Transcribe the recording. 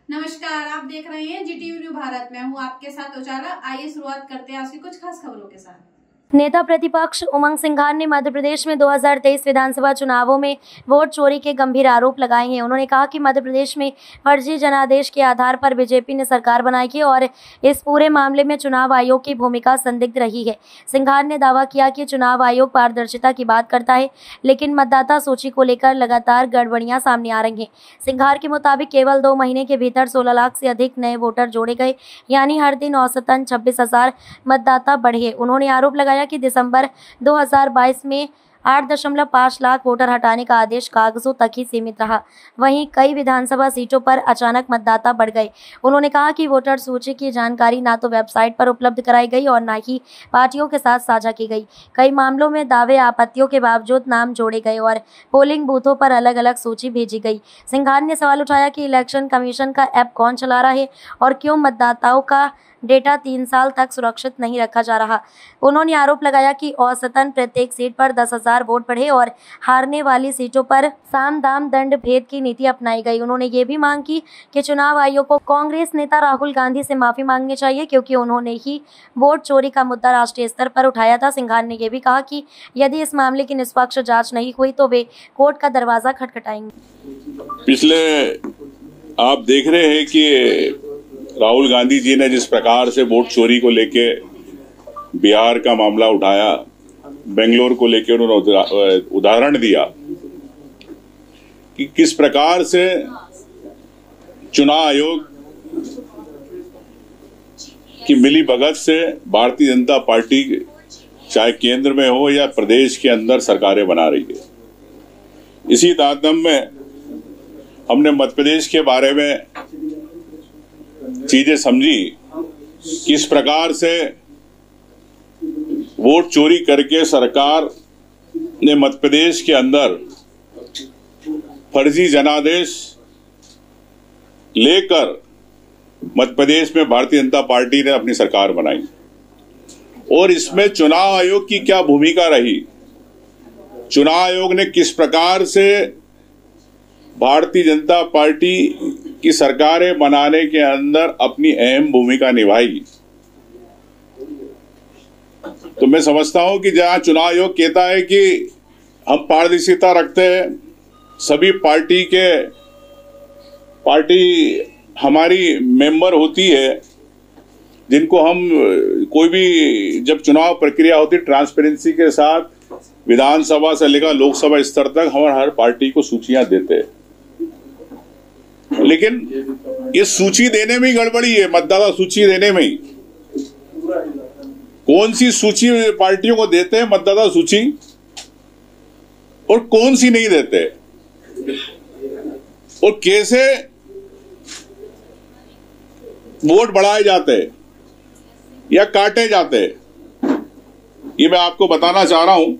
नमस्कार, आप देख रहे हैं जीटीवी न्यूज भारत। मैं हूं आपके साथ उजाला। आइए शुरुआत करते हैं आज की कुछ खास खबरों के साथ। नेता प्रतिपक्ष उमंग सिंघार ने मध्य प्रदेश में 2023 विधानसभा चुनावों में वोट चोरी के गंभीर आरोप लगाए हैं। उन्होंने कहा कि मध्य प्रदेश में फर्जी जनादेश के आधार पर बीजेपी ने सरकार बनाई है और इस पूरे मामले में चुनाव आयोग की भूमिका संदिग्ध रही है। सिंघार ने दावा किया कि चुनाव आयोग पारदर्शिता की बात करता है, लेकिन मतदाता सूची को लेकर लगातार गड़बड़ियां सामने आ रही हैं। सिंघार के मुताबिक केवल 2 महीने के भीतर 16 लाख से अधिक नए वोटर जोड़े गए, यानी हर दिन औसतन 26,000 मतदाता बढ़े। उन्होंने आरोप लगाया कि दिसंबर 2022 में 8.5 लाख वोटर हटाने का आदेश कागजों तक ही सीमित रहा। वहीं कई विधानसभा सीटों पर अचानक मतदाता बढ़ गए। उन्होंने कहा कि वोटर सूची की जानकारी ना तो वेबसाइट पर उपलब्ध कराई गई और ना ही पार्टियों के साथ साझा की गई। कई मामलों में दावे आपत्तियों के बावजूद नाम जोड़े गए और पोलिंग बूथों पर अलग अलग सूची भेजी गई। सिंघार ने सवाल उठाया कि इलेक्शन कमीशन का ऐप कौन चला रहा है और क्यों मतदाताओं का डेटा 3 साल तक सुरक्षित नहीं रखा जा रहा। उन्होंने आरोप लगाया कि औसतन प्रत्येक सीट पर 10,000 वोट बढ़े और हारने वाली सीटों पर साम दाम दंड भेद की नीति अपनाई गई। उन्होंने ये भी मांग की कि चुनाव आयोग को कांग्रेस नेता राहुल गांधी से माफी मांगनी चाहिए, क्योंकि उन्होंने ही वोट चोरी का मुद्दा राष्ट्रीय स्तर पर उठाया था। सिंघार ने यह भी कहा कि यदि इस मामले की निष्पक्ष जाँच नहीं हुई तो वे कोर्ट का दरवाजा खटखटाएंगे। पिछले आप देख रहे हैं कि राहुल गांधी जी ने जिस प्रकार से वोट चोरी को लेके बिहार का मामला उठाया, बेंगलोर को लेके उन्होंने उदाहरण दिया कि किस प्रकार से चुनाव आयोग की मिलीभगत से भारतीय जनता पार्टी चाहे केंद्र में हो या प्रदेश के अंदर सरकारें बना रही है। इसी तारतम्य में हमने मध्य प्रदेश के बारे में चीजें समझी, किस प्रकार से वोट चोरी करके सरकार ने मध्य प्रदेश के अंदर फर्जी जनादेश लेकर मध्य प्रदेश में भारतीय जनता पार्टी ने अपनी सरकार बनाई और इसमें चुनाव आयोग की क्या भूमिका रही। चुनाव आयोग ने किस प्रकार से भारतीय जनता पार्टी की सरकारें बनाने के अंदर अपनी अहम भूमिका निभाई। तो मैं समझता हूं कि जहां चुनाव आयोग कहता है कि हम पारदर्शिता रखते हैं, सभी पार्टी हमारी मेंबर होती है, जिनको हम कोई भी जब चुनाव प्रक्रिया होती है ट्रांसपेरेंसी के साथ विधानसभा से लेकर लोकसभा स्तर तक हम हर पार्टी को सूचियां देते हैं। लेकिन ये सूची देने में ही गड़बड़ी है, मतदाता सूची देने में ही। कौन सी सूची पार्टियों को देते हैं मतदाता सूची और कौन सी नहीं देते, और कैसे वोट बढ़ाए जाते हैं या काटे जाते हैं, ये मैं आपको बताना चाह रहा हूं।